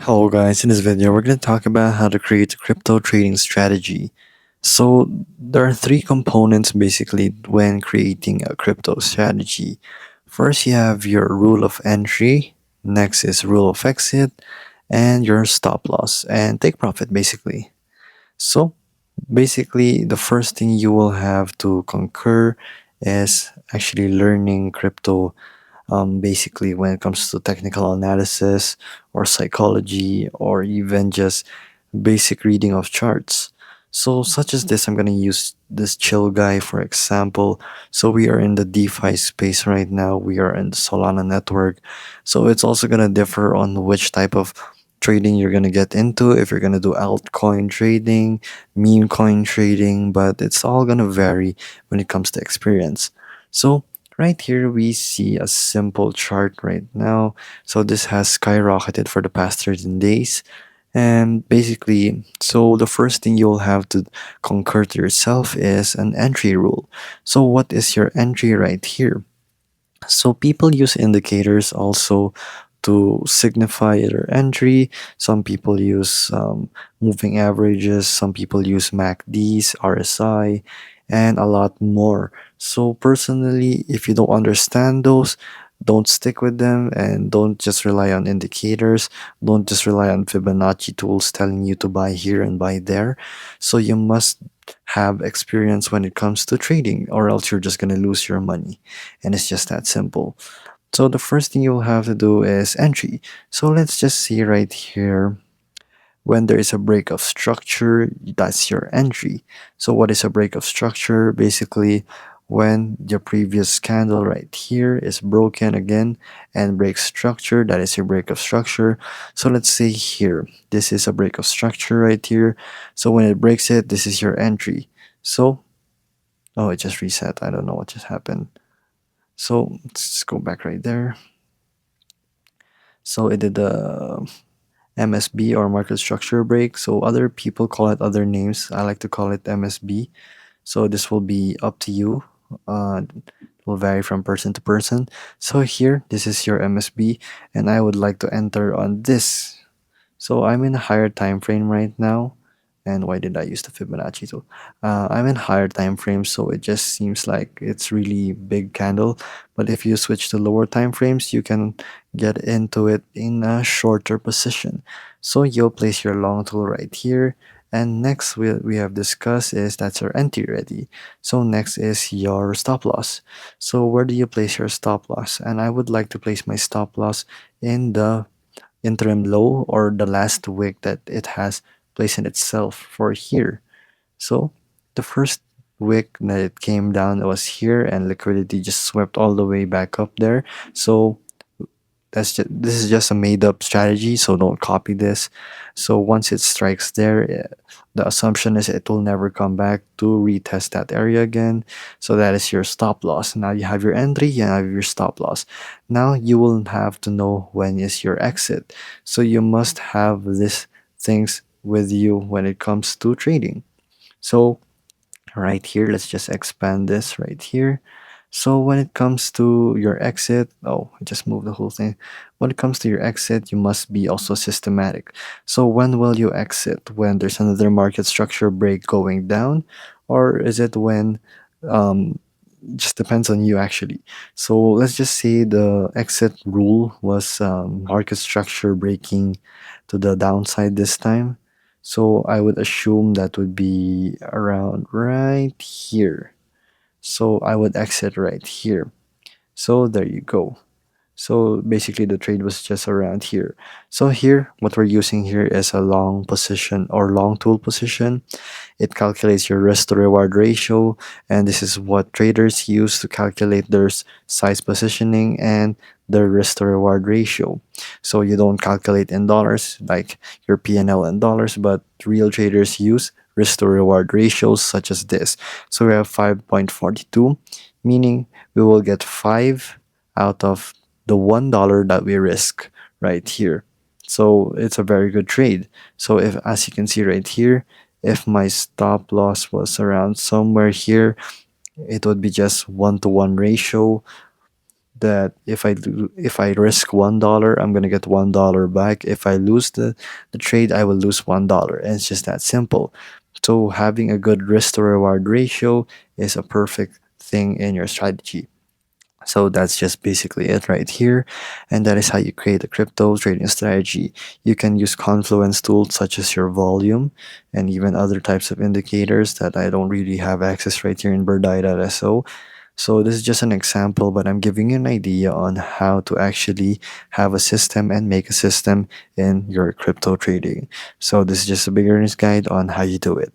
Hello guys, in this video we're going to talk about how to create a crypto trading strategy. So there are three components basically when creating a crypto strategy. First you have your rule of entry, next is rule of exit, and your stop loss and take profit basically. So basically the first thing you will have to conquer is actually learning crypto basically when it comes to technical analysis or psychology or even just basic reading of charts. So such as this, I'm going to use this chill guy for example. So we are in the DeFi space right now. We are in the Solana network. So it's also going to differ on which type of trading you're going to get into, if you're going to do altcoin trading, meme coin trading, but it's all going to vary when it comes to experience. So right here we see a simple chart right now. So this has skyrocketed for the past 13 days. And basically, so the first thing you'll have to conquer to yourself is an entry rule. So what is your entry right here? So people use indicators also to signify their entry. Some people use moving averages, some people use MACDs, RSI, and a lot more. So personally, if you don't understand those, don't stick with them and don't just rely on indicators. Don't just rely on Fibonacci tools telling you to buy here and buy there. So you must have experience when it comes to trading, or else you're just going to lose your money. And it's just that simple. So the first thing you'll have to do is entry. So let's just see right here. When there is a break of structure, that's your entry. So what is a break of structure? Basically, when your previous candle right here is broken again and breaks structure, that is your break of structure. So let's say here, this is a break of structure right here. So when it breaks it, this is your entry. So, oh, it just reset. I don't know what just happened. So let's just go back right there. So it did the MSB or market structure break. So other people call it other names. I like to call it MSB. So this will be up to you. It will vary from person to person. So here, this is your MSB, and I would like to enter on this. So I'm in a higher time frame right now. And why did I use the Fibonacci tool? I'm in higher time frames, so it just seems like it's really big candle. But if you switch to lower time frames, you can get into it in a shorter position. So you'll place your long tool right here. And next we have discussed is that's our entry ready. So next is your stop loss. So where do you place your stop loss? And I would like to place my stop loss in the interim low or the last wick that it has placed in itself for here. So the first wick that it came down was here and liquidity just swept all the way back up there. So this is just a made up strategy, so don't copy this. So once it strikes there, the assumption is it will never come back to retest that area again. So that is your stop loss. Now you have your entry, you have your stop loss. Now you will have to know when is your exit. So you must have these things with you when it comes to trading. So right here, let's just expand this right here. So when it comes to your exit, oh, I just moved the whole thing. When it comes to your exit, you must be also systematic. So when will you exit? When there's another market structure break going down? Or is it when, just depends on you actually. So let's just say the exit rule was market structure breaking to the downside this time. So I would assume that would be around right here. So I would exit right here. So there you go. So basically the trade was just around here. So here, what we're using here is a long position or long tool position. It calculates your risk to reward ratio, and this is what traders use to calculate their size positioning and their risk to reward ratio. So you don't calculate in dollars like your P&L in dollars, but real traders use risk to reward ratios such as this. So we have 5.42, meaning we will get 5 out of the $1 that we risk right here. So it's a very good trade. So if, as you can see right here, if my stop loss was around somewhere here, it would be just 1-to-1 ratio. that if I risk $1, I'm gonna get $1 back. If I lose the trade, I will lose $1, and it's just that simple. So having a good risk to reward ratio is a perfect thing in your strategy. So that's just basically it right here. And that is how you create a crypto trading strategy. You can use confluence tools such as your volume and even other types of indicators that I don't really have access right here in birdeye.so. So this is just an example, but I'm giving you an idea on how to actually have a system and make a system in your crypto trading. So this is just a beginner's guide on how you do it.